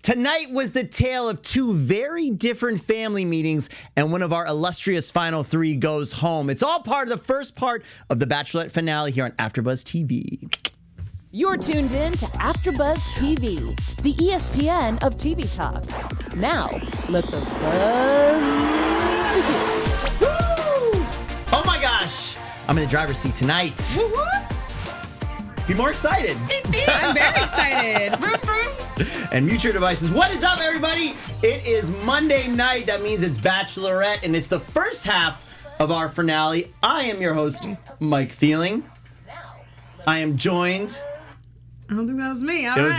Tonight was the tale of two very different family meetings, and one of our illustrious final three goes home. It's all part of the first part of the Bachelorette finale here on AfterBuzz TV. You're tuned in to AfterBuzz TV, the ESPN of TV talk. Now, let the buzz begin. Woo! Oh my gosh! I'm in the driver's seat tonight. Be more excited. I'm very excited. Vroom, vroom. And mute your devices. What is up, everybody? It is Monday night. That means it's Bachelorette, and it's the first half of our finale. I am your host, Mike Thieling. I am joined... I don't think that was me. It was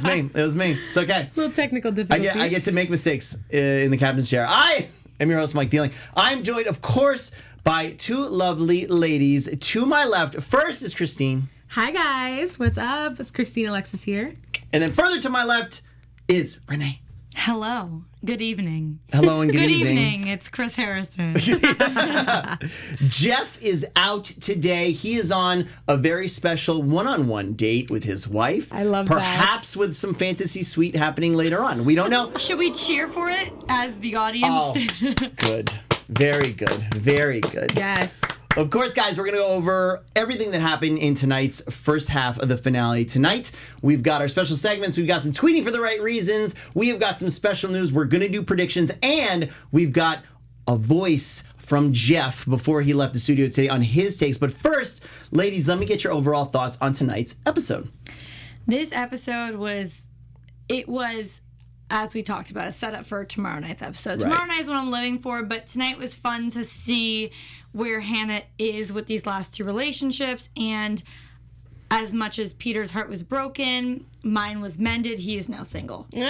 me. It was me. It's okay. Little technical difficulties. I get to make mistakes in the captain's chair. I am your host, Mike Thieling. I'm joined, of course, by two lovely ladies. To my left, first is Christine. Hi, guys. What's up? It's Christine Alexis here. And then further to my left is Renee. Hello. Good evening. Hello and good evening. It's Chris Harrison. Jeff is out today. He is on a very special one-on-one date with his wife. I love that. Perhaps with some fantasy suite happening later on. We don't know. Should we cheer for it as the audience? Oh, good. Very good. Very good. Yes. Of course, guys, we're going to go over everything that happened in tonight's first half of the finale. Tonight, we've got our special segments. We've got some tweeting for the right reasons. We have got some special news. We're going to do predictions. And we've got a voice from Jeff before he left the studio today on his takes. But first, ladies, let me get your overall thoughts on tonight's episode. This episode was, as we talked about, a setup for tomorrow night's episode. Tomorrow night is what I'm living for, but tonight was fun to see where Hannah is with these last two relationships, and as much as Peter's heart was broken, mine was mended. He is now single. I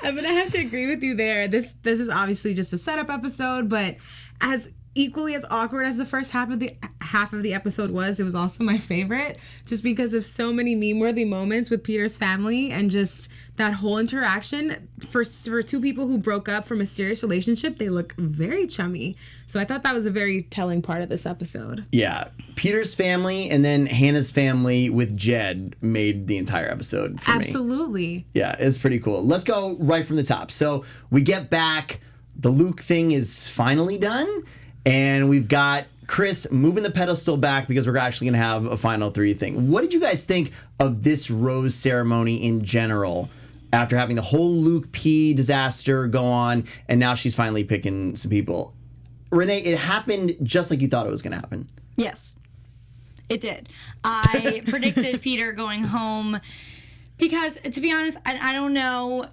mean, I have to agree with you there. This is obviously just a setup episode, but as equally as awkward as the first half of the episode was, it was also my favorite, just because of so many meme-worthy moments with Peter's family and just that whole interaction. For two people who broke up from a serious relationship, they look very chummy. So I thought that was a very telling part of this episode. Yeah, Peter's family and then Hannah's family with Jed made the entire episode for me. Absolutely. Yeah, it's pretty cool. Let's go right from the top. So we get back. The Luke thing is finally done. And we've got Chris moving the pedestal back because we're actually going to have a final three thing. What did you guys think of this rose ceremony in general after having the whole Luke P disaster go on, and now she's finally picking some people? Renee, it happened just like you thought it was going to happen. Yes, it did. I predicted Peter going home because, to be honest, I don't know.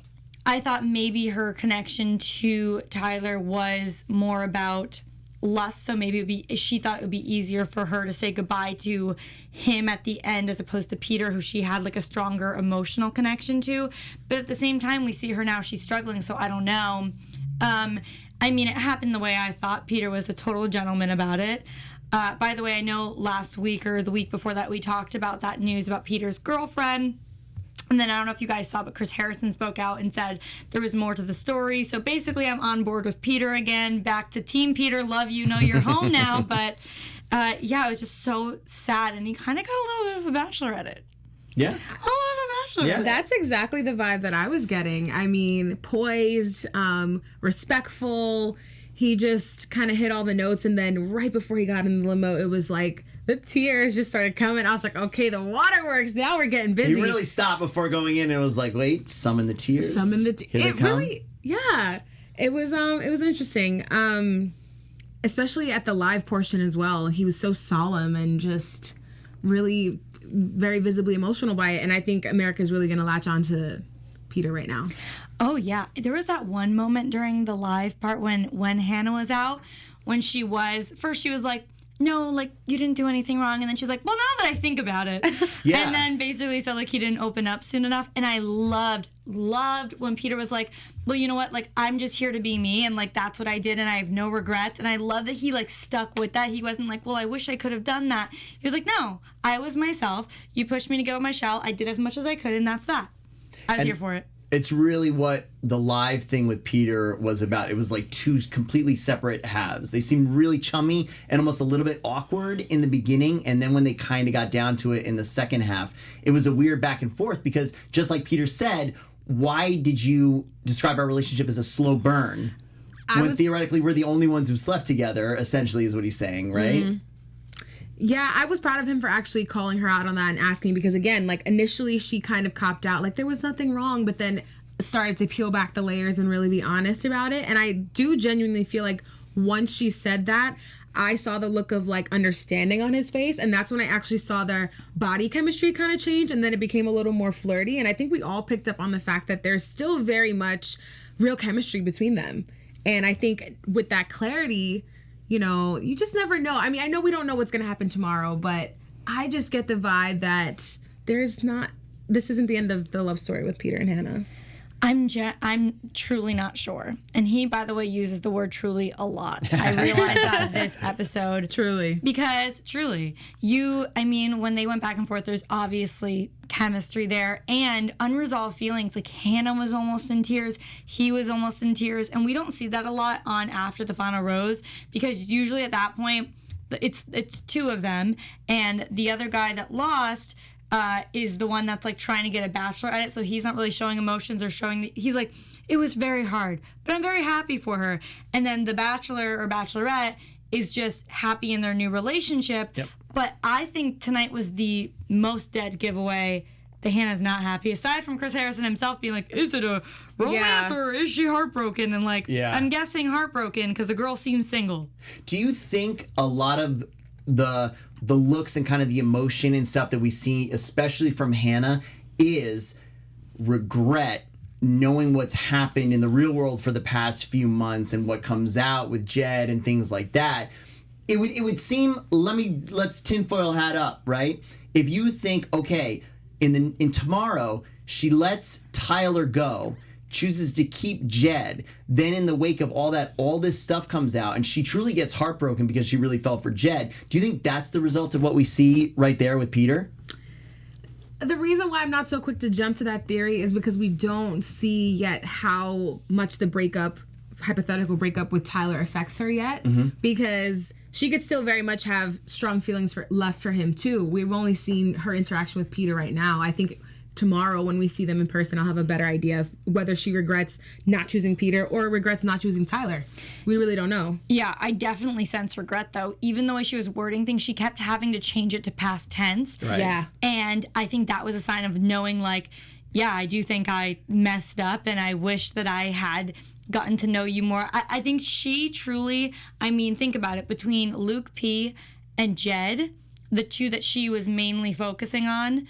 I thought maybe her connection to Tyler was more about lust, so maybe she thought it would be easier for her to say goodbye to him at the end as opposed to Peter, who she had like a stronger emotional connection to. But at the same time, we see her now, she's struggling, so I don't know. I mean, it happened the way I thought. Peter was a total gentleman about it. By the way, I know last week or the week before that we talked about that news about Peter's girlfriend. And then I don't know if you guys saw, but Chris Harrison spoke out and said there was more to the story. So basically, I'm on board with Peter again. Back to Team Peter. Love you. Know you're home now. But yeah, it was just so sad. And he kind of got a little bit of a Bachelor at it. Yeah. A little bit of a Bachelor. Yeah. That's exactly the vibe that I was getting. I mean, poised, respectful. He just kind of hit all the notes. And then right before he got in the limo, it was like, the tears just started coming. I was like, okay, the waterworks. Now we're getting busy. He really stopped before going in and was like, wait, summon the tears. Summon the tears. Here they come. Really, yeah. It was interesting. Especially at the live portion as well. He was so solemn and just really very visibly emotional by it. And I think America's really going to latch on to Peter right now. Oh, yeah. There was that one moment during the live part when Hannah was out, when she was like, no, like, you didn't do anything wrong. And then she's like, well, now that I think about it. Yeah. And then basically said, like, he didn't open up soon enough. And I loved when Peter was like, well, you know what? Like, I'm just here to be me. And, like, that's what I did. And I have no regrets. And I love that he, like, stuck with that. He wasn't like, well, I wish I could have done that. He was like, no, I was myself. You pushed me to go with my shell. I did as much as I could. And that's that. I was here for it. It's really what the live thing with Peter was about. It was like two completely separate halves. They seemed really chummy and almost a little bit awkward in the beginning. And then when they kind of got down to it in the second half, it was a weird back and forth because just like Peter said, why did you describe our relationship as a slow burn? Theoretically, we're the only ones who slept together, essentially, is what he's saying, right? Mm-hmm. Yeah, I was proud of him for actually calling her out on that and asking because, again, like initially she kind of copped out, like there was nothing wrong, but then started to peel back the layers and really be honest about it. And I do genuinely feel like once she said that, I saw the look of like understanding on his face. And that's when I actually saw their body chemistry kind of change. And then it became a little more flirty. And I think we all picked up on the fact that there's still very much real chemistry between them. And I think with that clarity, you know, you just never know. I mean, I know we don't know what's going to happen tomorrow, but I just get the vibe that this isn't the end of the love story with Peter and Hannah. I'm truly not sure. And he, by the way, uses the word truly a lot. I realized that this episode. Truly. Because truly, when they went back and forth, there's obviously chemistry there and unresolved feelings. Like Hannah was almost in tears. He was almost in tears. And we don't see that a lot on After the Final Rose because usually at that point, it's two of them. And the other guy that lost is the one that's like trying to get a Bachelor at it, so he's not really showing emotions or he's like, it was very hard, but I'm very happy for her. And then the Bachelor or Bachelorette is just happy in their new relationship. Yep. But I think tonight was the most dead giveaway that Hannah's not happy, aside from Chris Harrison himself being like, is it a romance or is she heartbroken? And like, I'm guessing heartbroken because the girl seems single. Do you think a lot of the looks and kind of the emotion and stuff that we see, especially from Hannah, is regret knowing what's happened in the real world for the past few months and what comes out with Jed and things like that? It would seem, let's tinfoil hat up, right? If you think, okay, in tomorrow she lets Tyler go, chooses to keep Jed, then in the wake of all that, all this stuff comes out and she truly gets heartbroken because she really fell for Jed. Do you think that's the result of what we see right there with Peter? The reason why I'm not so quick to jump to that theory is because we don't see yet how much the hypothetical breakup with Tyler affects her yet. Mm-hmm. Because she could still very much have strong feelings left for him too. We've only seen her interaction with Peter right now. I think tomorrow when we see them in person, I'll have a better idea of whether she regrets not choosing Peter or regrets not choosing Tyler. We really don't know. Yeah, I definitely sense regret though. Even the way she was wording things, she kept having to change it to past tense. Right. Yeah. And I think that was a sign of knowing like, yeah, I do think I messed up and I wish that I had gotten to know you more. I think she truly, think about it, between Luke P and Jed, the two that she was mainly focusing on,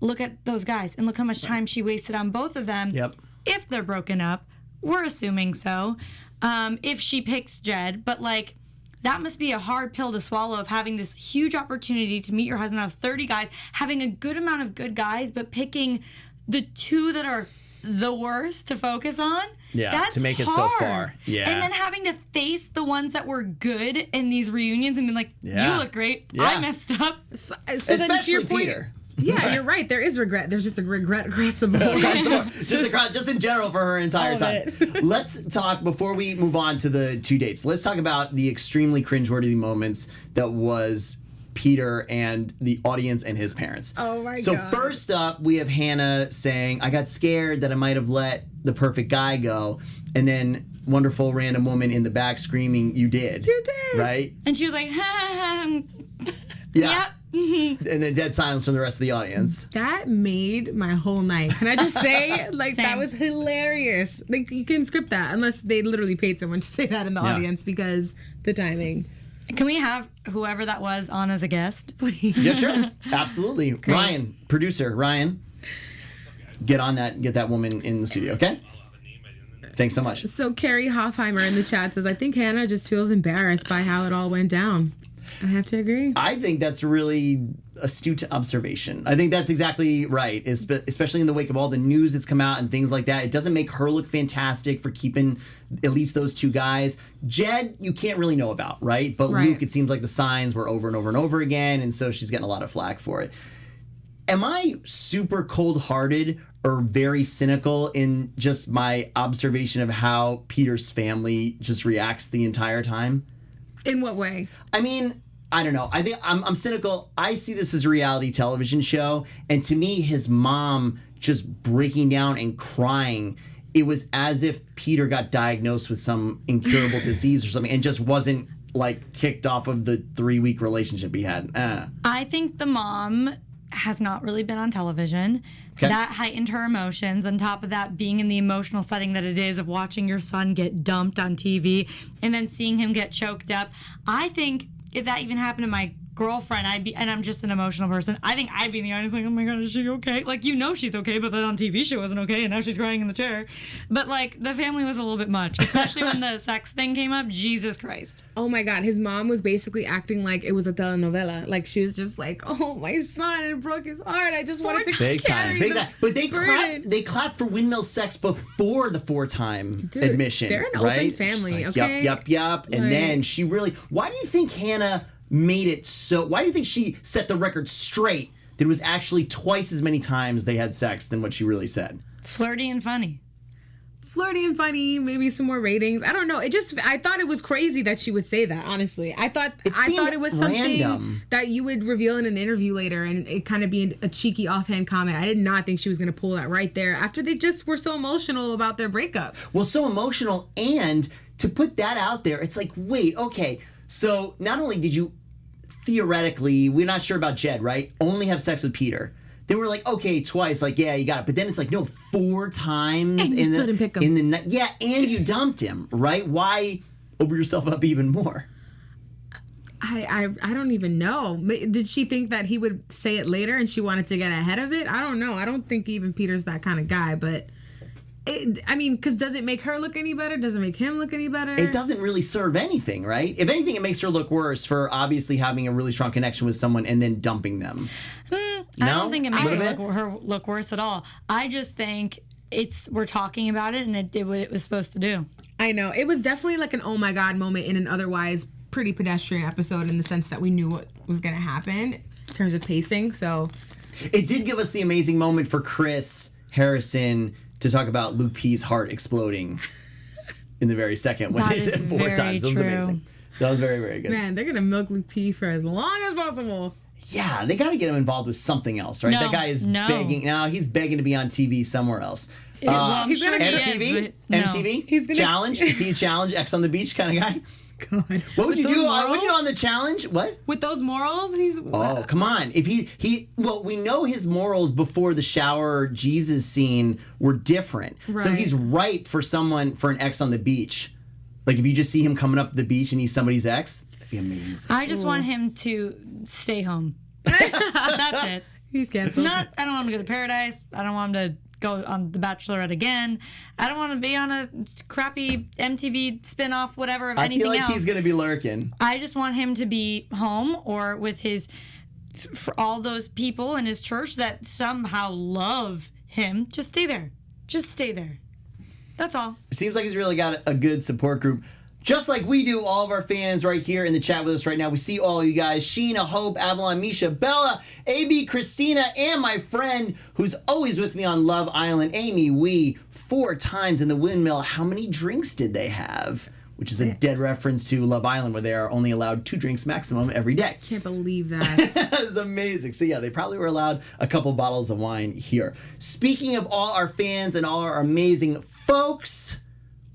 look at those guys and look how much time she wasted on both of them. Yep. If they're broken up, we're assuming so. If she picks Jed, but like that must be a hard pill to swallow of having this huge opportunity to meet your husband out of 30 guys, having a good amount of good guys, but picking the two that are the worst to focus on. Yeah, that's to make hard. it so far. Yeah. And then having to face the ones that were good in these reunions and be like, you look great. Yeah. I messed up. So Especially then to your point, Peter. Yeah, you're right. There is regret. There's just a regret across the board. just in general for her entire time. Let's talk, before we move on to the two dates, let's talk about the extremely cringeworthy moments that was Peter and the audience and his parents. Oh my God. So first up, we have Hannah saying, I got scared that I might have let the perfect guy go. And then wonderful random woman in the back screaming, you did. You did. Right? And she was like, yeah. yep. And then dead silence from the rest of the audience. That made my whole night. Can I just say, like, Same. that was hilarious. Like, you can script that unless they literally paid someone to say that in the audience because the timing. Can we have whoever that was on as a guest, please? Yeah, sure. Absolutely. Great. Ryan, producer, Ryan, get on that, get that woman in the studio, okay? Thanks so much. So Carrie Hoffheimer in the chat says, I think Hannah just feels embarrassed by how it all went down. I have to agree. I think that's really astute observation. I think that's exactly right, especially in the wake of all the news that's come out and things like that. It doesn't make her look fantastic for keeping at least those two guys. Jed, you can't really know about, right? But right. Luke, it seems like the signs were over and over and over again, and so she's getting a lot of flack for it. am I super cold-hearted or very cynical in just my observation of how Peter's family just reacts the entire time? In what way? I mean, I don't know. I think I'm cynical. I see this as a reality television show, and to me, his mom just breaking down and crying, it was as if Peter got diagnosed with some incurable disease or something and just wasn't like kicked off of the 3-week relationship he had. I think the mom has not really been on television. Okay. That heightened her emotions. On top of that, being in the emotional setting that it is of watching your son get dumped on TV and then seeing him get choked up. I think if that even happened to my girlfriend, and I'm just an emotional person, I think I'd be in the audience like, oh my God, is she okay? Like, you know she's okay, but then on TV she wasn't okay, and now she's crying in the chair. But, like, the family was a little bit much, especially when the sex thing came up. Jesus Christ. Oh my God, his mom was basically acting like it was a telenovela. Like, she was just like, oh, my son, it broke his heart. I just wanted to Big time. carry Big the time. But burden." they clapped for windmill sex before the 4-time Dude, admission. they're an right? open family, She's okay? Yup. And Like- then she really... Why do you think Hannah made it so... Why do you think she set the record straight that it was actually twice as many times they had sex than what she really said? Flirty and funny. Flirty and funny, maybe some more ratings. I don't know. I thought it was crazy that she would say that, honestly. I thought it was something random. that you would reveal in an interview later and it kind of be a cheeky offhand comment. I did not think she was going to pull that right there after they just were so emotional about their breakup. Well, so emotional, and to put that out there, it's like, wait, okay, so not only did you theoretically, we're not sure about Jed, right? Only have sex with Peter. Then we're like, okay, twice, like, yeah, you got it. But then it's like, no, 4 times And you still didn't pick him. in the night. Yeah, and you dumped him, right? Why open yourself up even more? I don't even know. Did she think that he would say it later and she wanted to get ahead of it? I don't know. I don't think even Peter's that kind of guy, but because does it make her look any better? Does it make him look any better? It doesn't really serve anything, right? If anything, it makes her look worse for obviously having a really strong connection with someone and then dumping them. I don't think it makes Little her look worse at all. I just think we're talking about it and it did what it was supposed to do. I know. It was definitely like an oh my God moment in an otherwise pretty pedestrian episode in the sense that we knew what was going to happen in terms of pacing. So It did give us the amazing moment for Chris Harrison to talk about Luke P's heart exploding in the very second when That they is said 4 very times. That was true. amazing. That was very, very good. man, they're going to milk Luke P for as long as possible. Yeah, they got to get him involved with something else, right? No, That guy is no. begging. No, he's begging to be on TV somewhere else. Well, I'm he's sure gonna he get MTV? is, but no. MTV? He's gonna- Challenge? Is he a challenge? X on the beach kind of guy? God. What would you those do? What would you do morals? on the challenge? What? With those morals, he's... Oh, come on. If well, we know his morals before the shower Jesus scene were different. So Right. he's ripe for an ex on the beach. Like if you just see him coming up the beach and he's somebody's ex, that'd be amazing. I just want him to stay home. That's it. He's canceled. I don't want him to go to Paradise. I don't want him to go on The Bachelorette again. I don't want to be on a crappy MTV spinoff, whatever, of I anything feel like else. he's going to be lurking. I just want him to be home or with for all those people in his church that somehow love him. Just stay there. Just stay there. That's all. It seems like he's really got a good support group. Just like we do, all of our fans right here in the chat with us right now. We see all you guys. Sheena, Hope, Avalon, Misha, Bella, AB, Christina, and my friend who's always with me on Love Island, Amy Wee, 4 times in the windmill. How many drinks did they have? Which is a dead reference to Love Island where they are only allowed 2 drinks maximum every day. Can't believe that. That's amazing. So yeah, they probably were allowed a couple bottles of wine here. Speaking of all our fans and all our amazing folks,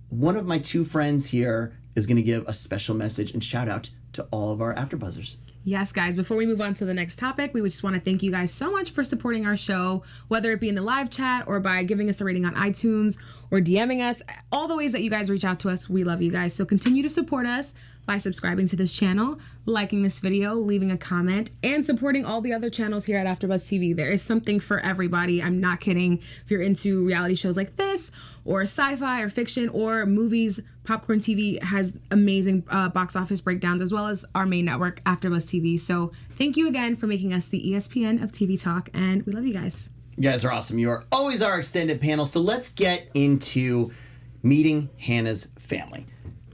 one of my 2 friends here is going to give a special message and shout out to all of our AfterBuzzers. Yes, guys, before we move on to the next topic, we just want to thank you guys so much for supporting our show, whether it be in the live chat or by giving us a rating on iTunes or DMing us. All the ways that you guys reach out to us, we love you guys. So continue to support us by subscribing to this channel, liking this video, leaving a comment, and supporting all the other channels here at AfterBuzz TV. There is something for everybody. I'm not kidding. If you're into reality shows like this, or sci-fi or fiction or movies, Popcorn TV has amazing box office breakdowns, as well as our main network, AfterBuzz TV. So thank you again for making us the ESPN of TV talk, and we love you guys. You guys are awesome. You are always our extended panel. So let's get into meeting Hannah's family.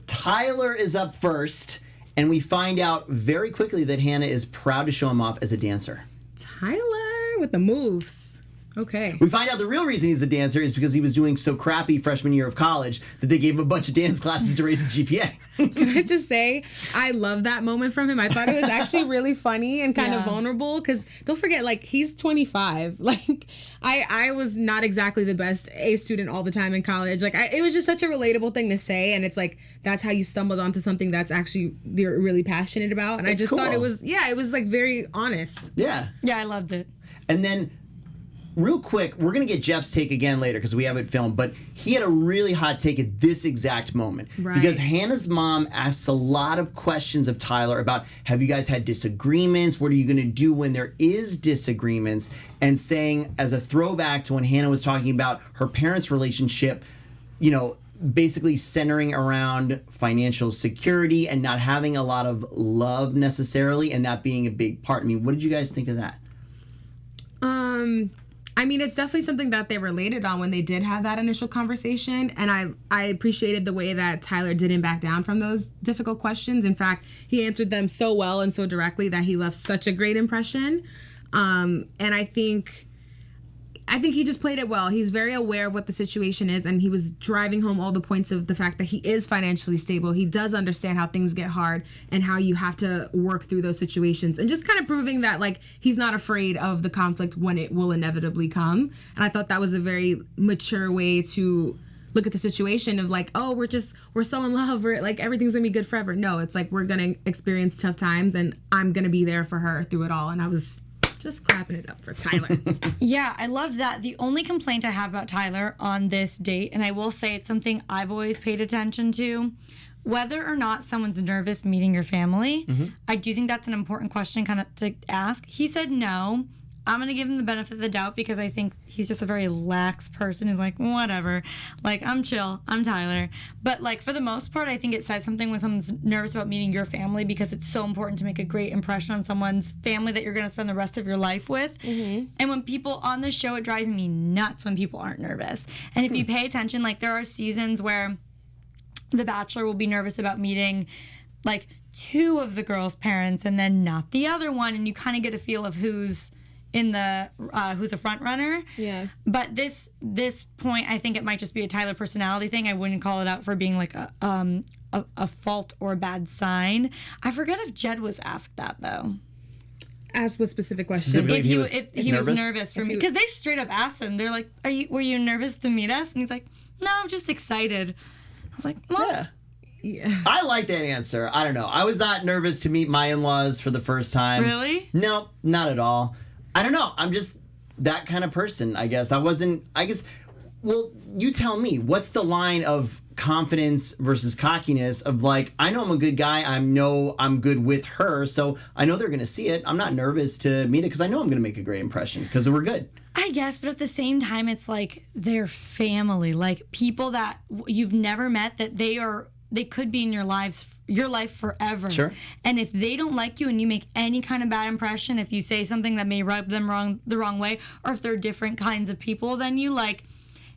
Tyler is up first, and we find out very quickly that Hannah is proud to show him off as a dancer. Tyler, with the moves. Okay. We find out the real reason he's a dancer is because he was doing so crappy freshman year of college that they gave him a bunch of dance classes to raise his GPA. Can I just say, I love that moment from him. I thought it was actually really funny and kind of vulnerable because don't forget, like, he's 25. Like, I was not exactly the best A student all the time in college. Like, it was just such a relatable thing to say, and it's like, that's how you stumbled onto something that's actually you're really passionate about. And I just thought it was like very honest. Yeah. Yeah, I loved it. And then, real quick, we're going to get Jeff's take again later because we have it filmed, but he had a really hot take at this exact moment. Right. Because Hannah's mom asks a lot of questions of Tyler about, have you guys had disagreements? What are you going to do when there is disagreements? And saying, as a throwback to when Hannah was talking about her parents' relationship, you know, basically centering around financial security and not having a lot of love necessarily, and that being a big part. I mean, what did you guys think of that? I mean, it's definitely something that they related on when they did have that initial conversation. And I appreciated the way that Tyler didn't back down from those difficult questions. In fact, he answered them so well and so directly that he left such a great impression. And I think he just played it well. He's very aware of what the situation is, and he was driving home all the points of the fact that he is financially stable. He does understand how things get hard and how you have to work through those situations, and just kind of proving that, like, he's not afraid of the conflict when it will inevitably come. And I thought that was a very mature way to look at the situation of, like, oh, we're so in love, we're like, everything's gonna be good forever. No, it's like, we're gonna experience tough times, and I'm gonna be there for her through it all. And I was just clapping it up for Tyler. Yeah, I loved that. The only complaint I have about Tyler on this date, and I will say it's something I've always paid attention to, whether or not someone's nervous meeting your family, I do think that's an important question kind of to ask. He said no. I'm going to give him the benefit of the doubt because I think he's just a very lax person who's like, whatever. Like, I'm chill. I'm Tyler. But, like, for the most part, I think it says something when someone's nervous about meeting your family because it's so important to make a great impression on someone's family that you're going to spend the rest of your life with. And when people on the show, it drives me nuts when people aren't nervous. And if you pay attention, like, there are seasons where the Bachelor will be nervous about meeting, like, two of the girls' parents and then not the other one. And you kind of get a feel of who's a front runner. Yeah. But this point, I think it might just be a Tyler personality thing. I wouldn't call it out for being like a fault or a bad sign. I forget if Jed was asked that though. Ask what specific question? Specifically, If he was nervous for me, because they straight up asked him. They're like, were you nervous to meet us? And he's like, no, I'm just excited. I was like, well. Yeah. I like that answer. I don't know. I was not nervous to meet my in-laws for the first time. Really? No, not at all. I don't know. I'm just that kind of person, I guess. Well, you tell me. What's the line of confidence versus cockiness of, like, I know I'm a good guy. I know I'm good with her, so I know they're going to see it. I'm not nervous to meet it because I know I'm going to make a great impression because we're good. I guess, but at the same time, it's like their family, like people that you've never met, that they could be in your life forever. Sure. And if they don't like you and you make any kind of bad impression, if you say something that may rub them the wrong way, or if they're different kinds of people than you, like,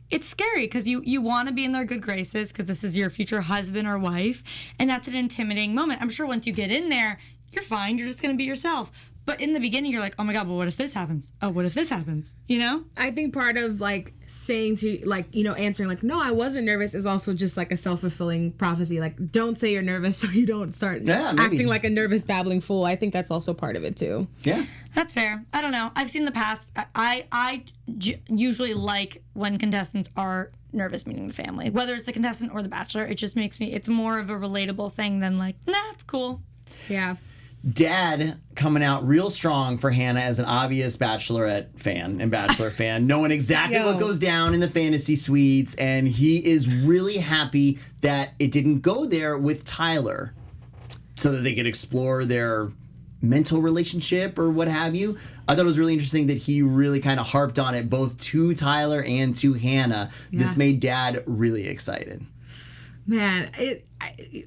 it's scary because you want to be in their good graces because this is your future husband or wife, and that's an intimidating moment. I'm sure once you get in there, you're fine. You're just going to be yourself. But in the beginning, you're like, oh my God, but what if this happens? Oh, what if this happens? You know? I think part of, like, saying to, like, you know, answering, like, no, I wasn't nervous is also just, like, a self-fulfilling prophecy. Like, don't say you're nervous so you don't start acting like a nervous, babbling fool. I think that's also part of it, too. Yeah. That's fair. I don't know. I've seen the past. I usually like when contestants are nervous meeting the family. Whether it's the contestant or the Bachelor, it just makes me, it's more of a relatable thing than, like, nah, it's cool. Yeah. Dad coming out real strong for Hannah as an obvious Bachelorette fan and Bachelor fan, knowing exactly what goes down in the fantasy suites, and he is really happy that it didn't go there with Tyler so that they could explore their mental relationship or what have you. I thought it was really interesting that he really kind of harped on it both to Tyler and to Hannah. Yeah. This made Dad really excited. Man,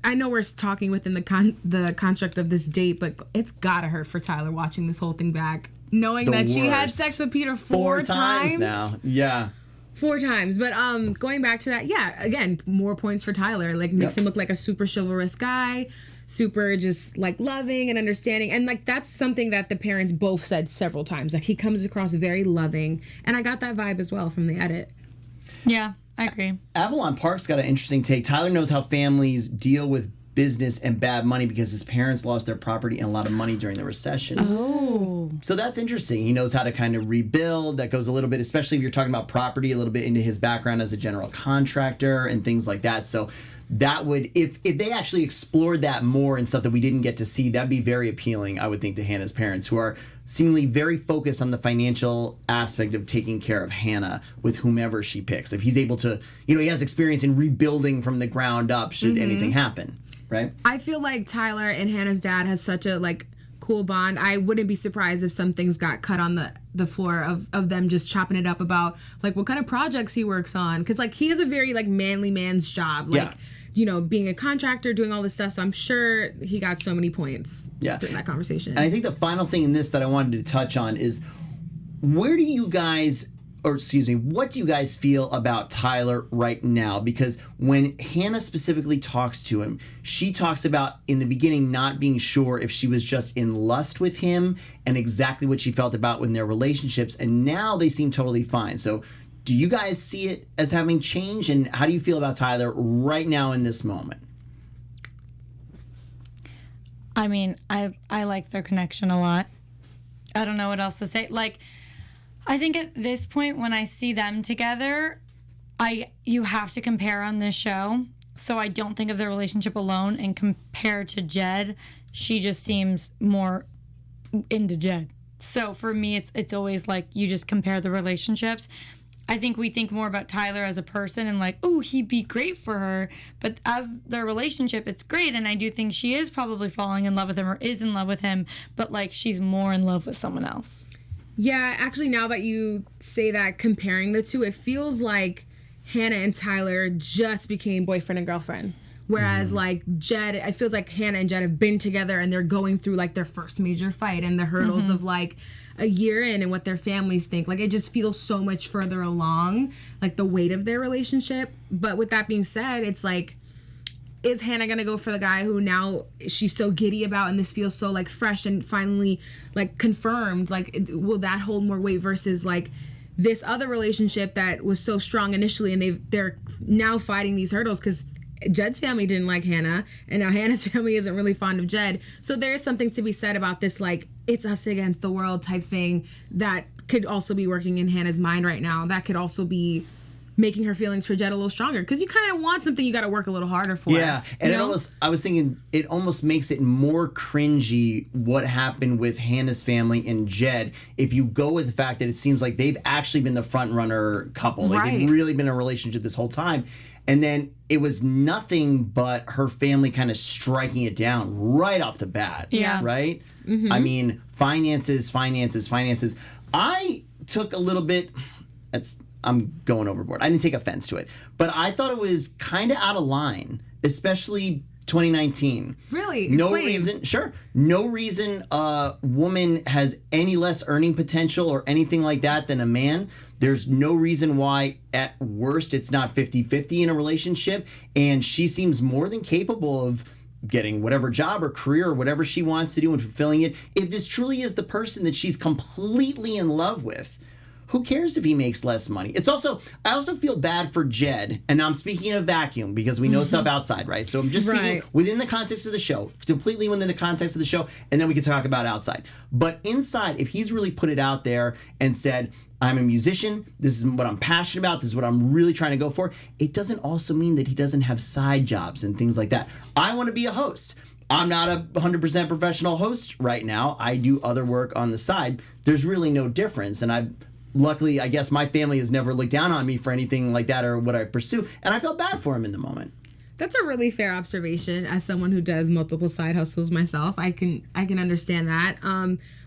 I know we're talking within the construct of this date, but it's gotta hurt for Tyler watching this whole thing back, knowing that she had sex with Peter four times now. Yeah, 4 times. But going back to that, yeah, again, more points for Tyler. Like, makes him look like a super chivalrous guy, super just like loving and understanding. And like that's something that the parents both said several times. Like he comes across very loving. And I got that vibe as well from the edit. Yeah, I agree. Avalon Park's got an interesting take. Tyler knows how families deal with business and bad money because his parents lost their property and a lot of money during the recession. Oh. So that's interesting. He knows how to kind of rebuild. That goes a little bit, especially if you're talking about property, a little bit into his background as a general contractor and things like that. So that would, if they actually explored that more and stuff that we didn't get to see, that'd be very appealing, I would think, to Hannah's parents, who are seemingly very focused on the financial aspect of taking care of Hannah with whomever she picks. If he's able to, he has experience in rebuilding from the ground up should anything happen. Right. I feel like Tyler and Hannah's dad has such a like cool bond. I wouldn't be surprised if some things got cut on the floor of them just chopping it up about like what kind of projects he works on. Because like he has a very like manly man's job. Like, being a contractor, doing all this stuff. So I'm sure he got so many points during that conversation. And I think the final thing in this that I wanted to touch on is what do you guys feel about Tyler right now? Because when Hannah specifically talks to him, she talks about in the beginning not being sure if she was just in lust with him and exactly what she felt about in their relationships. And now they seem totally fine. So do you guys see it as having changed? And how do you feel about Tyler right now in this moment? I mean, I like their connection a lot. I don't know what else to say. Like, I think at this point when I see them together, you have to compare on this show. So I don't think of their relationship alone. And compared to Jed, she just seems more into Jed. So for me, it's always like you just compare the relationships. I think we think more about Tyler as a person and like, oh, he'd be great for her. But as their relationship, it's great. And I do think she is probably falling in love with him or is in love with him. But like she's more in love with someone else. Yeah, actually, now that you say that, comparing the two, it feels like Hannah and Tyler just became boyfriend and girlfriend. Whereas, like, Jed, it feels like Hannah and Jed have been together and they're going through, like, their first major fight and the hurdles of, like, a year in and what their families think. Like, it just feels so much further along, like, the weight of their relationship. But with that being said, it's like, is Hannah gonna go for the guy who now she's so giddy about and this feels so like fresh and finally like confirmed? Like, will that hold more weight versus like this other relationship that was so strong initially and they're now fighting these hurdles because Jed's family didn't like Hannah and now Hannah's family isn't really fond of Jed. So there's something to be said about this like it's us against the world type thing that could also be working in Hannah's mind right now. That could also be making her feelings for Jed a little stronger because you kind of want something you got to work a little harder for. Yeah, and I was thinking it almost makes it more cringy what happened with Hannah's family and Jed if you go with the fact that it seems like they've actually been the front runner couple. Like they've really been in a relationship this whole time. And then it was nothing but her family kind of striking it down right off the bat. Yeah. Right? Mm-hmm. I mean, finances. I took a little bit... I'm going overboard. I didn't take offense to it. But I thought it was kind of out of line, especially 2019. Really? Explain. No reason a woman has any less earning potential or anything like that than a man. There's no reason why, at worst, it's not 50-50 in a relationship. And she seems more than capable of getting whatever job or career or whatever she wants to do and fulfilling it. If this truly is the person that she's completely in love with, who cares if he makes less money? I also feel bad for Jed, and I'm speaking in a vacuum because we know stuff outside, right? So I'm just speaking within the context of the show, completely within the context of the show, and then we can talk about outside. But inside, if he's really put it out there and said, I'm a musician, this is what I'm passionate about, this is what I'm really trying to go for, it doesn't also mean that he doesn't have side jobs and things like that. I want to be a host. I'm not a 100% professional host right now. I do other work on the side. There's really no difference, and luckily, I guess my family has never looked down on me for anything like that or what I pursue, and I felt bad for him in the moment. That's a really fair observation. As someone who does multiple side hustles myself, I can understand that.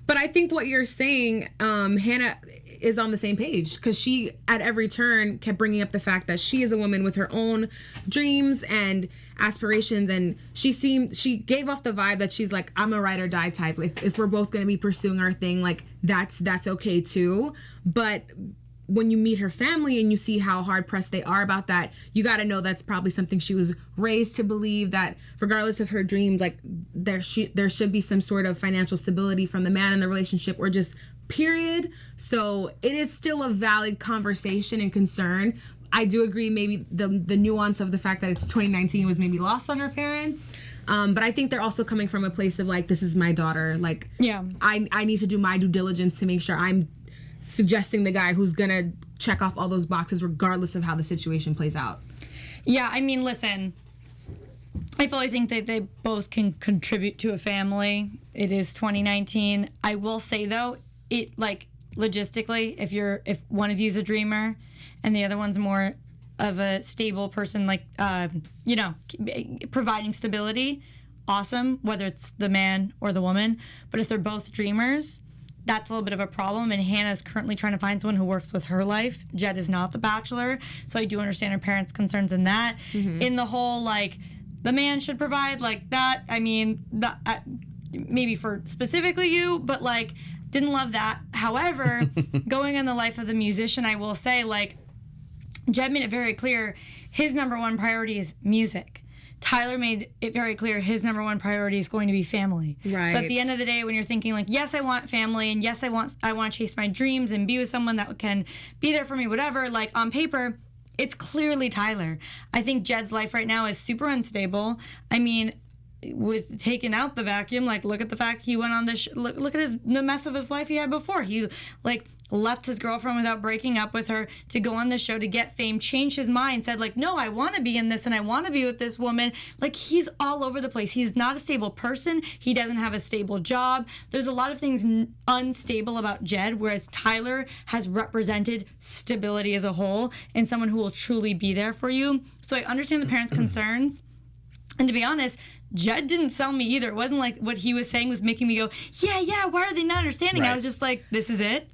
But I think what you're saying, Hannah is on the same page because she, at every turn, kept bringing up the fact that she is a woman with her own dreams and aspirations, and she gave off the vibe that she's like, I'm a ride or die type. Like, if we're both going to be pursuing our thing, like that's okay too. But when you meet her family and you see how hard pressed they are about that, you got to know that's probably something she was raised to believe, that regardless of her dreams, like there should be some sort of financial stability from the man in the relationship, or just period. So it is still a valid conversation and concern. I do agree maybe the nuance of the fact that it's 2019 was maybe lost on her parents. But I think they're also coming from a place of like, this is my daughter. Like, yeah, I need to do my due diligence to make sure I'm suggesting the guy who's gonna check off all those boxes regardless of how the situation plays out. Yeah, I mean, listen, I fully think that they both can contribute to a family. It is 2019. I will say though, it like logistically, if one of you's a dreamer and the other one's more of a stable person, like providing stability, awesome, whether it's the man or the woman. But if they're both dreamers, that's a little bit of a problem, and Hannah's currently trying to find someone who works with her life. Jed is not the Bachelor, so I do understand her parents' concerns in that. Mm-hmm. In the whole, like, the man should provide, like, that, I mean, maybe for specifically you, but, like, didn't love that. However, going in the life of the musician, I will say, like, Jed made it very clear his number one priority is music. Tyler made it very clear his number one priority is going to be family. Right. So at the end of the day, when you're thinking like, yes, I want family, and yes, I want to chase my dreams and be with someone that can be there for me, whatever, like on paper, it's clearly Tyler. I think Jed's life right now is super unstable. I mean, with taking out the vacuum, like look at the fact he went on this, look at the mess of his life he had before. He like left his girlfriend without breaking up with her to go on the show to get fame, changed his mind, said like, no, I want to be in this and I want to be with this woman. Like, he's all over the place. He's not a stable person. He doesn't have a stable job. There's a lot of things unstable about Jed, whereas Tyler has represented stability as a whole and someone who will truly be there for you. So I understand the parents' concerns. And to be honest, Jed didn't sell me either. It wasn't like what he was saying was making me go, yeah, why are they not understanding? Right. I was just like, this is it.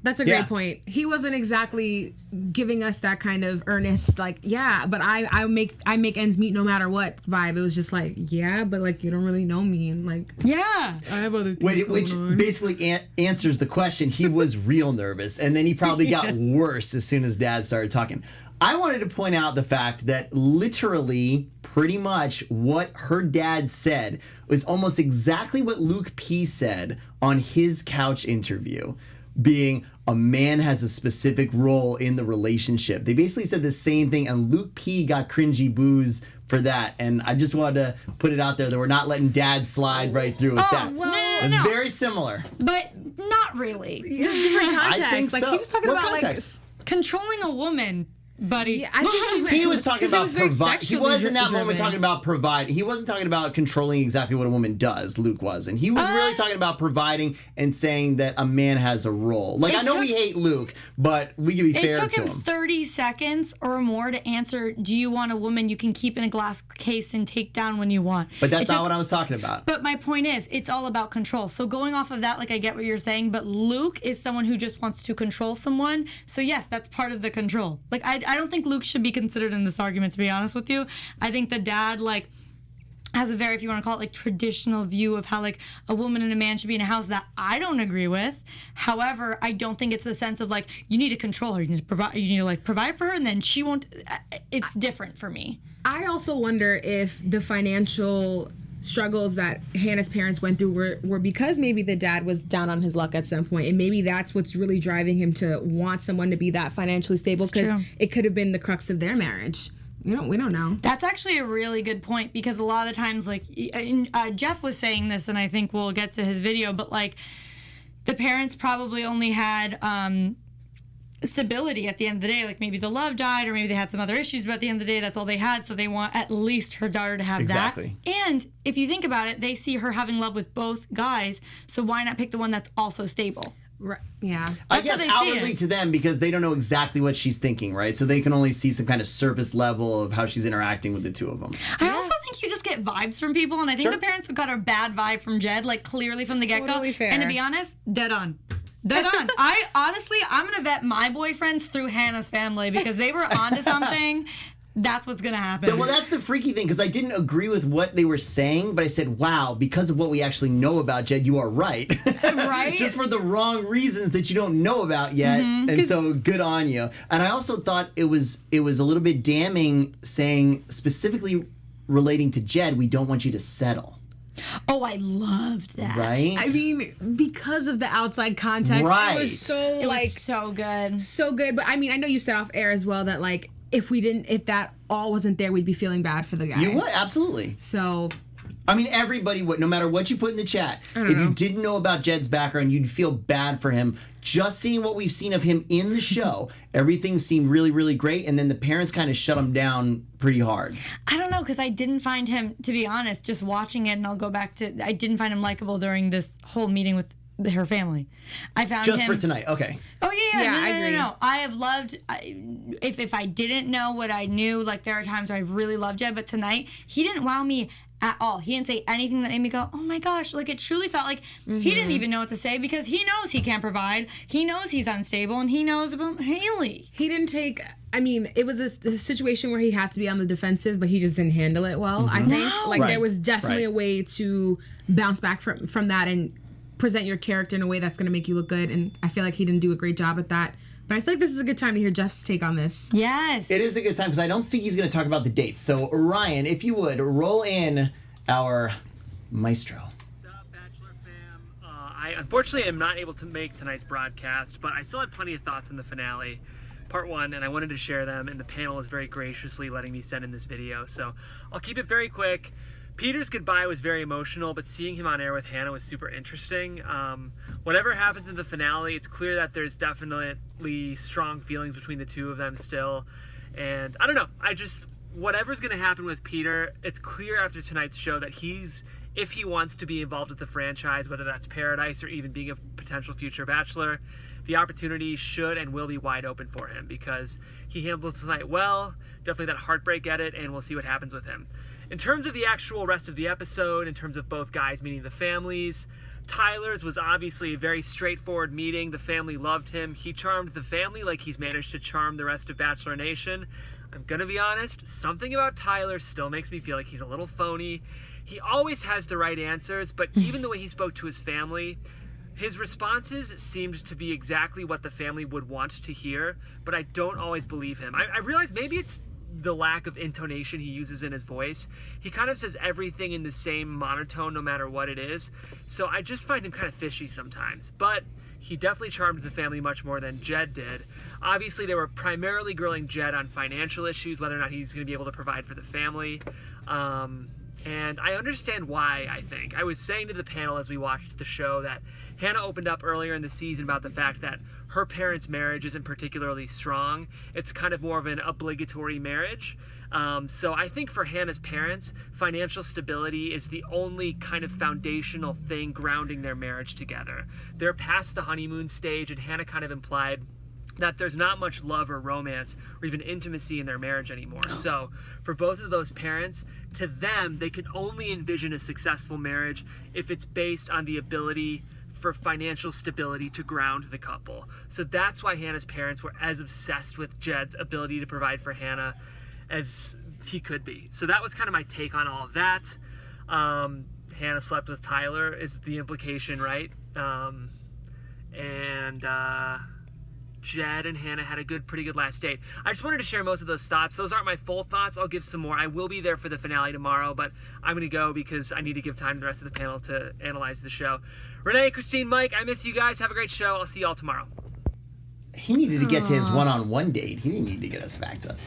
That's a great point. He wasn't exactly giving us that kind of earnest, like, yeah, but I make ends meet no matter what vibe. It was just like, yeah, but like you don't really know me, and like, yeah, I have other things which basically answers the question. He was real nervous, and then he probably got worse as soon as Dad started talking. I wanted to point out the fact that literally, pretty much what her dad said was almost exactly what Luke P said on his couch interview. Being a man has a specific role in the relationship. They basically said the same thing, and Luke P got cringy boos for that. And I just wanted to put it out there that we're not letting Dad slide right through with that. Well, it's very similar. But not really. Different context. I think like so. He was talking what about context? Like controlling a woman. Buddy, yeah, I think he was talking about provide. He was in that moment talking about provide. He wasn't talking about controlling exactly what a woman does. Luke was, and he was really talking about providing and saying that a man has a role. Like, I know we hate Luke, but we can be fair to him. It took him 30 seconds or more to answer, do you want a woman you can keep in a glass case and take down when you want? But that's not what I was talking about. But my point is, it's all about control. So going off of that, like, I get what you're saying, but Luke is someone who just wants to control someone. So yes, that's part of the control. Like, I don't think Luke should be considered in this argument, to be honest with you. I think the dad, like, has a very, if you want to call it, like, traditional view of how, like, a woman and a man should be in a house that I don't agree with. However, I don't think it's the sense of, like, you need to control her. You need to provide for her, and then she won't. It's different for me. I also wonder if the financial struggles that Hannah's parents went through were because maybe the dad was down on his luck at some point, and maybe that's what's really driving him to want someone to be that financially stable, because it could have been the crux of their marriage. We don't know. That's actually a really good point, because a lot of the times, like, Jeff was saying this, and I think we'll get to his video, but like, the parents probably only had stability at the end of the day. Like, maybe the love died, or maybe they had some other issues, but at the end of the day, that's all they had. So they want at least her daughter to have that. And if you think about it, they see her having love with both guys. So why not pick the one that's also stable? Right. Yeah. I guess outwardly to them, because they don't know exactly what she's thinking, right? So they can only see some kind of surface level of how she's interacting with the two of them. I also think you just get vibes from people, and I think the parents got a bad vibe from Jed, like, clearly from the get-go. Totally fair. And to be honest, dead on. I'm going to vet my boyfriends through Hannah's family, because they were onto something. that's what's going to happen. Well, that's the freaky thing, because I didn't agree with what they were saying, but I said, wow, because of what we actually know about Jed, you are right. Right? Just for the wrong reasons that you don't know about yet. And so good on you. And I also thought it was a little bit damning, saying specifically relating to Jed, we don't want you to settle. Oh, I loved that. Right? I mean, because of the outside context, Right. it was so It like was so good. so good. But I mean, I know you said off air as well that like if that all wasn't there, we'd be feeling bad for the guy. You would, absolutely. So I mean, everybody would, no matter what you put in the chat, if you didn't know about Jed's background, you'd feel bad for him. Just seeing what we've seen of him in the show, everything seemed really, really great. And then the parents kind of shut him down pretty hard. I don't know, because I didn't find him, to be honest, just watching it, and I'll go back to, I didn't find him likable during this whole meeting with her family. I found Just him... for tonight, okay. Oh, yeah. I agree. No. I have loved, if I didn't know what I knew, like there are times where I've really loved Jed, but tonight, he didn't wow me at all. He didn't say anything that made me go, oh my gosh. Like, it truly felt like he didn't even know what to say, because he knows he can't provide. He knows he's unstable, and he knows about Haley. he didn't take. I mean, it was a situation where he had to be on the defensive, but he just didn't handle it well. I think like Right. there was definitely a way to bounce back from that and present your character in a way that's going to make you look good. And I feel like he didn't do a great job at that. But I feel like this is a good time to hear Jeff's take on this. Yes. It is a good time, because I don't think he's going to talk about the dates. So, Ryan, if you would, roll in our maestro. What's up, Bachelor fam? I unfortunately am not able to make tonight's broadcast, but I still had plenty of thoughts in the finale, part one, and I wanted to share them, and the panel is very graciously letting me send in this video, so I'll keep it very quick. Peter's goodbye was very emotional, but seeing him on air with Hannah was super interesting. Whatever happens in the finale, it's clear that there's definitely strong feelings between the two of them still, and I don't know, whatever's going to happen with Peter, it's clear after tonight's show that if he wants to be involved with the franchise, whether that's Paradise or even being a potential future Bachelor, the opportunity should and will be wide open for him, because he handled tonight well, definitely that heartbreak at it, and we'll see what happens with him. In terms of the actual rest of the episode, in terms of both guys meeting the families, Tyler's was obviously a very straightforward meeting. The family loved him. He charmed the family like he's managed to charm the rest of Bachelor Nation. I'm gonna be honest, something about Tyler still makes me feel like he's a little phony. He always has the right answers, but even the way he spoke to his family, his responses seemed to be exactly what the family would want to hear, but I don't always believe him. I realize maybe it's the lack of intonation he uses in his voice. He kind of says everything in the same monotone no matter what it is, so I just find him kind of fishy sometimes. But he definitely charmed the family much more than Jed did. Obviously, they were primarily grilling Jed on financial issues, whether or not he's going to be able to provide for the family. And I understand why, I think. I was saying to the panel as we watched the show that Hannah opened up earlier in the season about the fact that her parents' marriage isn't particularly strong. It's kind of more of an obligatory marriage. So I think for Hannah's parents, financial stability is the only kind of foundational thing grounding their marriage together. They're past the honeymoon stage, and Hannah kind of implied that there's not much love or romance or even intimacy in their marriage anymore. So for both of those parents, to them, they can only envision a successful marriage if it's based on the ability for financial stability to ground the couple. So that's why Hannah's parents were as obsessed with Jed's ability to provide for Hannah as he could be. So that was kind of my take on all of that. Hannah slept with Tyler is the implication, right? Jed and Hannah had a pretty good last date. I just wanted to share most of those thoughts. Those aren't my full thoughts. I'll give some more. I will be there for the finale tomorrow, but I'm going to go because I need to give time to the rest of the panel to analyze the show. Renee, Christine, Mike, I miss you guys. Have a great show. I'll see you all tomorrow. He needed to get to his one-on-one date. He didn't need to get us back to us.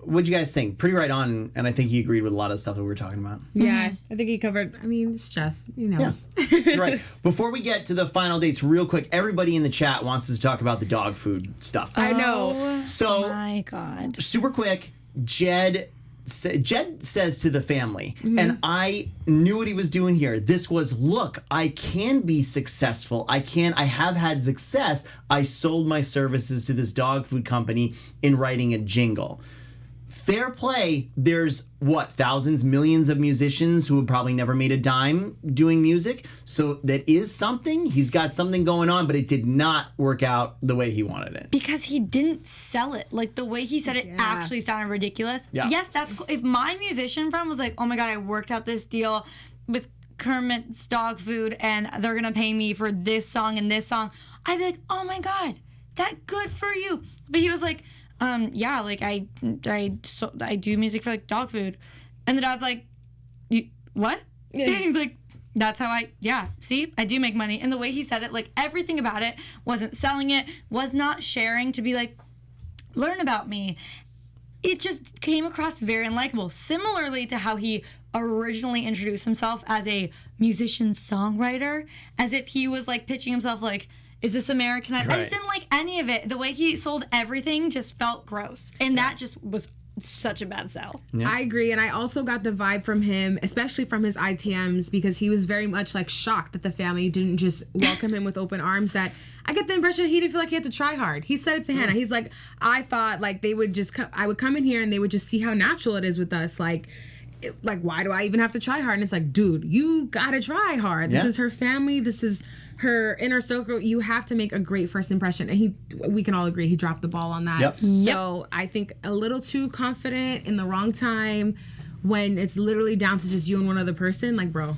What'd you guys think? Pretty right on, and I think he agreed with a lot of stuff that we were talking about. Yeah, I think he covered. I mean, it's Jeff. He knows. Yeah. Right. Before we get to the final dates, real quick, everybody in the chat wants us to talk about the dog food stuff. I know. Oh So, my God. super quick, Jed says to the family, and I knew what he was doing here. This was, look, I can be successful. I have had success. I sold my services to this dog food company in writing a jingle. fair play. There's thousands, millions of musicians who have probably never made a dime doing music. So that is something. He's got something going on, but it did not work out the way he wanted it. Because he didn't sell it. Like, the way he said it actually sounded ridiculous. Yeah. Yes, that's cool. If my musician friend was like, oh my God, I worked out this deal with Kermit's dog food and they're going to pay me for this song and this song, I'd be like, oh my God, that good for you. But he was like, yeah, like I do music for like dog food. And the dad's like, what? Yeah. He's like, that's how see, I do make money. And the way he said it, like everything about it, wasn't selling it, was not sharing to be like, learn about me. It just came across very unlikable. Similarly to how he originally introduced himself as a musician-songwriter, as if he was like pitching himself like, is this American Idol? Right. I just didn't like any of it. The way he sold everything just felt gross. And that just was such a bad sell. Yeah. I agree. And I also got the vibe from him, especially from his ITMs, because he was very much like shocked that the family didn't just welcome him with open arms. That I get the impression he didn't feel like he had to try hard. He said it to Hannah. He's like, I thought like they would just, I would come in here and they would just see how natural it is with us. Like, why do I even have to try hard? And it's like, dude, you gotta try hard. This is her family. This is her inner circle. You have to make a great first impression. And we can all agree he dropped the ball on that. So I think a little too confident in the wrong time when it's literally down to just you and one other person. Like, bro.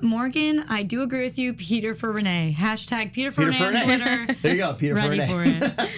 Morgan, I do agree with you. Peter for Renee. Hashtag Peter for Renee on Twitter. There you go, Peter for Renee. Ready for it.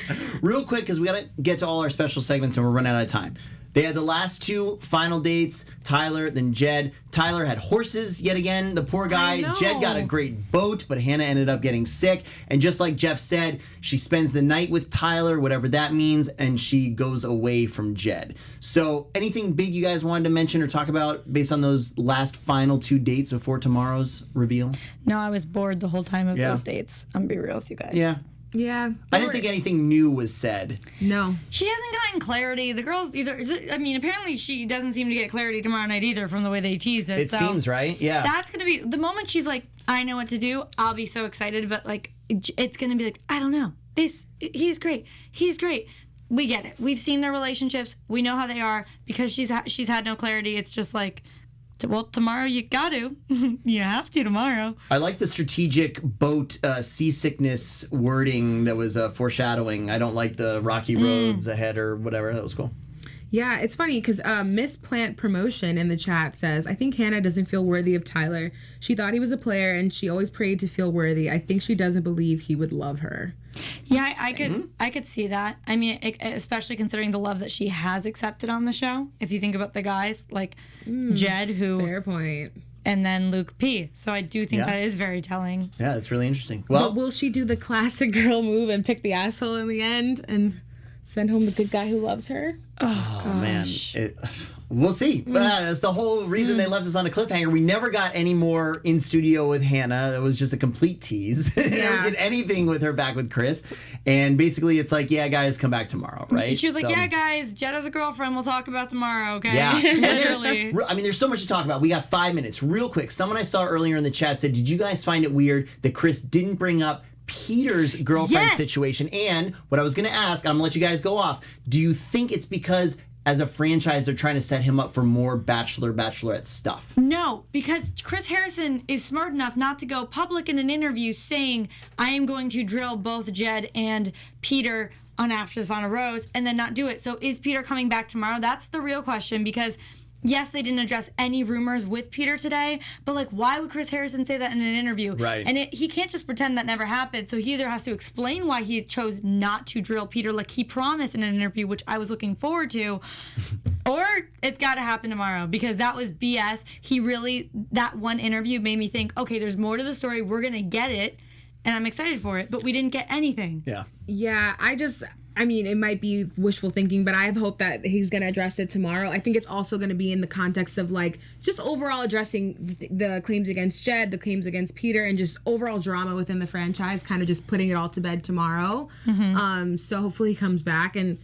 Real quick, because we got to get to all our special segments and we're running out of time. They had the last two final dates, Tyler, then Jed. Tyler had horses yet again, the poor guy. Jed got a great boat, but Hannah ended up getting sick. And just like Jeff said, she spends the night with Tyler, whatever that means, and she goes away from Jed. So anything big you guys wanted to mention or talk about based on those last final two dates before tomorrow's reveal? No, I was bored the whole time of those dates. I'm going to be real with you guys. Yeah. I didn't think anything new was said. No. She hasn't gotten clarity. The girls apparently she doesn't seem to get clarity tomorrow night either from the way they teased it. It seems, right? Yeah. That's going to be, the moment she's like, I know what to do, I'll be so excited. But like, it's going to be like, I don't know. He's great. He's great. We get it. We've seen their relationships. We know how they are. Because she's had no clarity. It's just like, well, tomorrow you got to. You have to tomorrow. I like the strategic boat seasickness wording that was foreshadowing. I don't like the rocky roads ahead or whatever. That was cool. Yeah, it's funny because Miss Plant Promotion in the chat says, I think Hannah doesn't feel worthy of Tyler. She thought he was a player and she always prayed to feel worthy. I think she doesn't believe he would love her. Yeah, I could see that. I mean, especially considering the love that she has accepted on the show. If you think about the guys like Jed, who fair point, and then Luke P. So I do think that is very telling. Yeah, that's really interesting. Well, but will she do the classic girl move and pick the asshole in the end and send home the good guy who loves her? Oh man, we'll see. That's the whole reason they left us on a cliffhanger. We never got any more in studio with Hannah. It was just a complete tease. Never did anything with her back with Chris. And basically it's like, yeah, guys, come back tomorrow, right? She was like, yeah, guys, Jed has a girlfriend. We'll talk about tomorrow, okay? Yeah. Literally. I mean, there's so much to talk about. We got 5 minutes. Real quick, someone I saw earlier in the chat said, did you guys find it weird that Chris didn't bring up Peter's girlfriend situation? And what I was going to ask, I'm going to let you guys go off. Do you think it's because as a franchise they're trying to set him up for more Bachelor, Bachelorette stuff? No, because Chris Harrison is smart enough not to go public in an interview saying, I am going to drill both Jed and Peter on After the Final Rose, and then not do it. So is Peter coming back tomorrow? That's the real question, because yes, they didn't address any rumors with Peter today, but like, why would Chris Harrison say that in an interview? Right. And he can't just pretend that never happened. So he either has to explain why he chose not to drill Peter like he promised in an interview, which I was looking forward to, or it's got to happen tomorrow, because that was BS. That one interview made me think, okay, there's more to the story. We're going to get it. And I'm excited for it, but we didn't get anything. Yeah. Yeah, I mean, it might be wishful thinking, but I have hope that he's going to address it tomorrow. I think it's also going to be in the context of, like, just overall addressing the claims against Jed, the claims against Peter, and just overall drama within the franchise, kind of just putting it all to bed tomorrow. So hopefully he comes back, and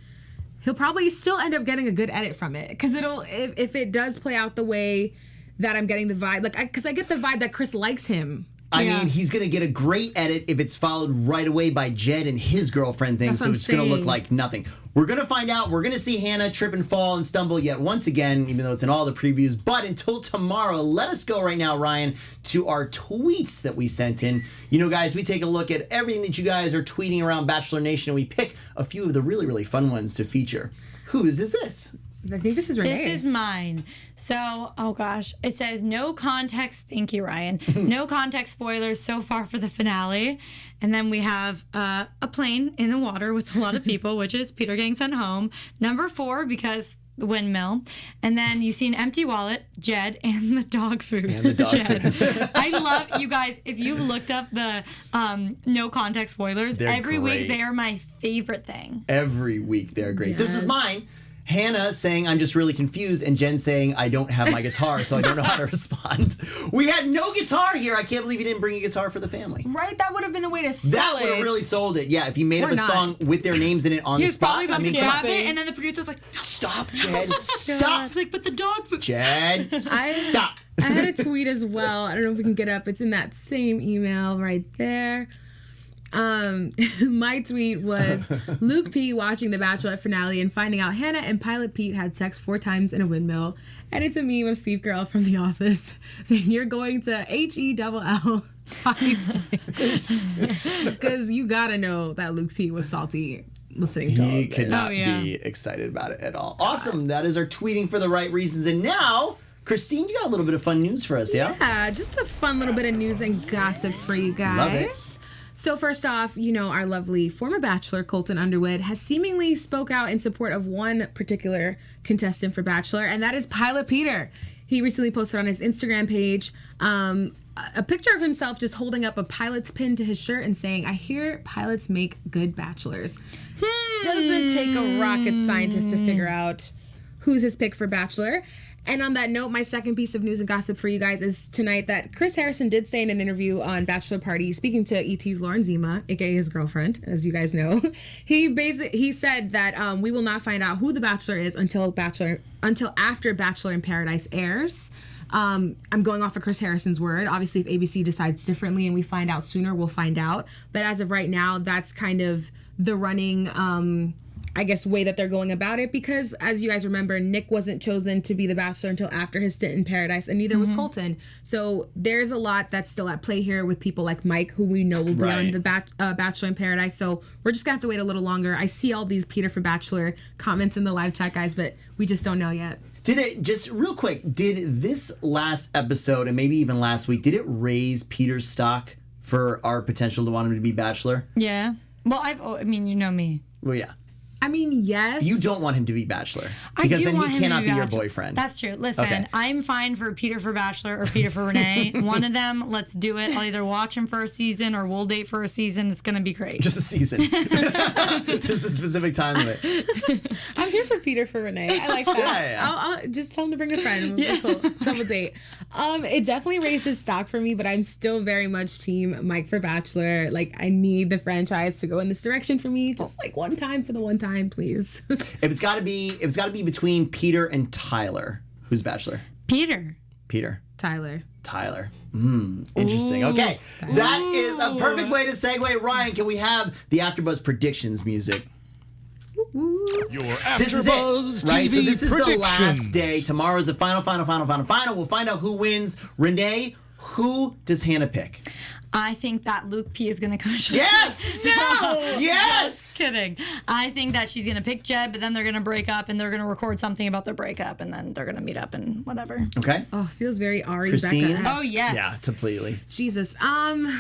he'll probably still end up getting a good edit from it. Because if it does play out the way that I'm getting the vibe, like, because I get the vibe that Chris likes him. I mean, he's going to get a great edit if it's followed right away by Jed and his girlfriend thing, so it's going to look like nothing. We're going to find out. We're going to see Hannah trip and fall and stumble yet once again, even though it's in all the previews. But until tomorrow, let us go right now, Ryan, to our tweets that we sent in. You know, guys, we take a look at everything that you guys are tweeting around Bachelor Nation, and we pick a few of the really, really fun ones to feature. Whose is this? I think this is Renee. This is mine. So, oh gosh. It says, no context. Thank you, Ryan. No context spoilers so far for the finale. And then we have a plane in the water with a lot of people, which is Peter getting sent home. Number 4, because the windmill. And then you see an empty wallet, Jed, and the dog food. And the dog food. I love, you guys, if you've looked up the no context spoilers, every week they are my favorite thing. Every week they're great. Yes. This is mine. Hannah saying, I'm just really confused, and Jen saying, I don't have my guitar, so I don't know how to respond. We had no guitar here. I can't believe you didn't bring a guitar for the family. Right? That would have been a way to sell That would have really sold it. Yeah, if you made up a song with their names in it on the spot. Probably about to grab it, and then the producer's like, stop, Jed. Stop. It's like, but the dog food. Jed, stop. I had a tweet as well. I don't know if we can get up. It's in that same email right there. My tweet was Luke P watching the Bachelorette finale and finding out Hannah and Pilot Pete had sex 4 times in a windmill. And it's a meme of Steve Carell from The Office saying, you're going to HELL hockey stage. Because you gotta know that Luke P was salty listening to all He of could this. not be excited about it at all. Awesome. That is our tweeting for the right reasons. And now, Christine, you got a little bit of fun news for us, yeah? Yeah, just a fun little bit of news and gossip for you guys. Love it. So first off, you know, our lovely former Bachelor, Colton Underwood, has seemingly spoke out in support of one particular contestant for Bachelor, and that is Pilot Peter. He recently posted on his Instagram page a picture of himself just holding up a pilot's pin to his shirt and saying, I hear pilots make good bachelors. Doesn't take a rocket scientist to figure out who's his pick for Bachelor. And on that note, my second piece of news and gossip for you guys is tonight that Chris Harrison did say in an interview on Bachelor Party, speaking to ET's Lauren Zima, aka his girlfriend, as you guys know, he said that we will not find out who the Bachelor is until after Bachelor in Paradise airs. I'm going off of Chris Harrison's word. Obviously, if ABC decides differently and we find out sooner, we'll find out. But as of right now, that's kind of the running I guess, way that they're going about it, because as you guys remember, Nick wasn't chosen to be the Bachelor until after his stint in Paradise, and neither was Colton. So there's a lot that's still at play here with people like Mike, who we know will be on the Bachelor in Paradise. So we're just gonna have to wait a little longer. I see all these Peter for Bachelor comments in the live chat, guys, but we just don't know yet. Did it, just real quick, did this last episode, and maybe even last week, did it raise Peter's stock for our potential to want him to be Bachelor? Yeah. Well, I mean, you know me. Well, yeah. I mean, yes. You don't want him to be Bachelor. Because then he cannot be your boyfriend. That's true. Listen, I'm fine for Peter for Bachelor or Peter for Renee. One of them, let's do it. I'll either watch him for a season or we'll date for a season. It's going to be great. Just a season. There's a specific time limit. I'm here for Peter for Renee. I like that. Yeah. I'll just tell him to bring a friend. We'll cool. Let's have a date. It definitely raised his stock for me, but I'm still very much team Mike for Bachelor. Like, I need the franchise to go in this direction for me. Just like one time for the one time, please. If it's got to be between Peter and Tyler, who's Bachelor? Peter. Tyler. Interesting. Okay, that is a perfect way to segue. Ryan, can we have the AfterBuzz predictions music? Your This is AfterBuzz it, right? TV So this is the predictions. last day. Tomorrow's the final. We'll find out who wins. Renee, who does Hannah pick? I think that Luke P is going to come. Yes! No! Yes! Just kidding. I think that she's going to pick Jed, but then they're going to break up and they're going to record something about their breakup and then they're going to meet up and whatever. Okay. Oh, feels very Ari Christine? Becca-esque. Oh, yes. Yeah, completely. Jesus. God,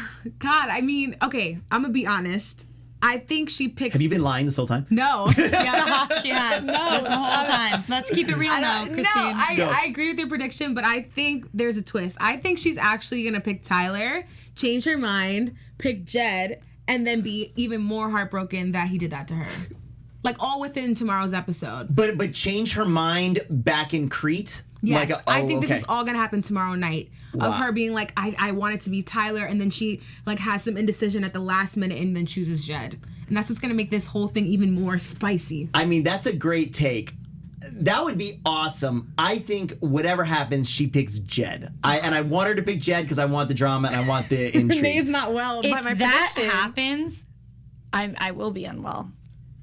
I mean, okay, I'm gonna be honest. I think she picks. Have you been lying this whole time? No. Yeah, she has. This whole time. Let's keep it real now, Christine. I agree with your prediction, but I think there's a twist. I think she's actually gonna pick Tyler, change her mind, pick Jed, and then be even more heartbroken that he did that to her. Like, all within tomorrow's episode. But change her mind back in Crete? Yes, I think this okay. is all gonna happen tomorrow night. Wow. Of her being like, I want it to be Tyler, and then she like has some indecision at the last minute and then chooses Jed. And that's what's gonna make this whole thing even more spicy. I mean, that's a great take. That would be awesome. I think whatever happens, she picks Jed. I want her to pick Jed because I want the drama and I want the intrigue. Renee's not well, but my If that prediction. happens, I will be unwell.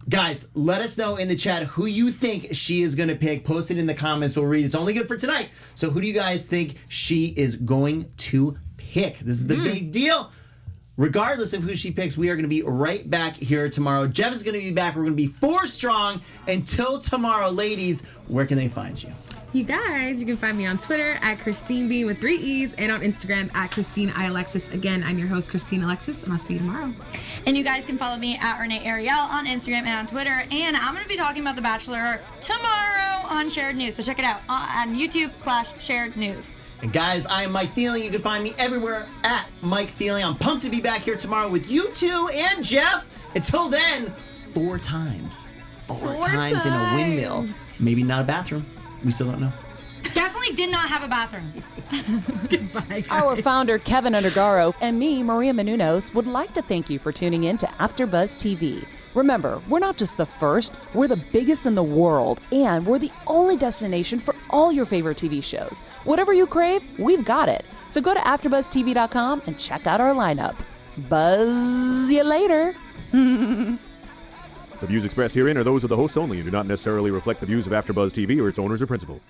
Guys, let us know in the chat who you think she is going to pick. Post it in the comments. We'll read. It's only good for tonight. So who do you guys think she is going to pick? This is the big deal. Regardless of who she picks, we are going to be right back here tomorrow. Jeff is going to be back. We're going to be 4 strong until tomorrow. Ladies, where can they find you? You guys, you can find me on Twitter at Christine B with 3 E's and on Instagram at Christine I Alexis. Again, I'm your host, Christine Alexis, and I'll see you tomorrow. And you guys can follow me at Renee Ariel on Instagram and on Twitter. And I'm going to be talking about The Bachelor tomorrow on Shared News. So check it out on YouTube/Shared News. And guys, I am Mike Thieling. You can find me everywhere at Mike Thieling. I'm pumped to be back here tomorrow with you two and Jeff. Until then, 4 times. 4 times in a windmill. Maybe not a bathroom. We still don't know. Definitely did not have a bathroom. Goodbye, guys. Our founder, Kevin Undergaro, and me, Maria Menounos, would like to thank you for tuning in to AfterBuzz TV. Remember, we're not just the first, we're the biggest in the world, and we're the only destination for all your favorite TV shows. Whatever you crave, we've got it. So go to AfterBuzzTV.com and check out our lineup. Buzz you later. The views expressed herein are those of the hosts only and do not necessarily reflect the views of AfterBuzz TV or its owners or principals.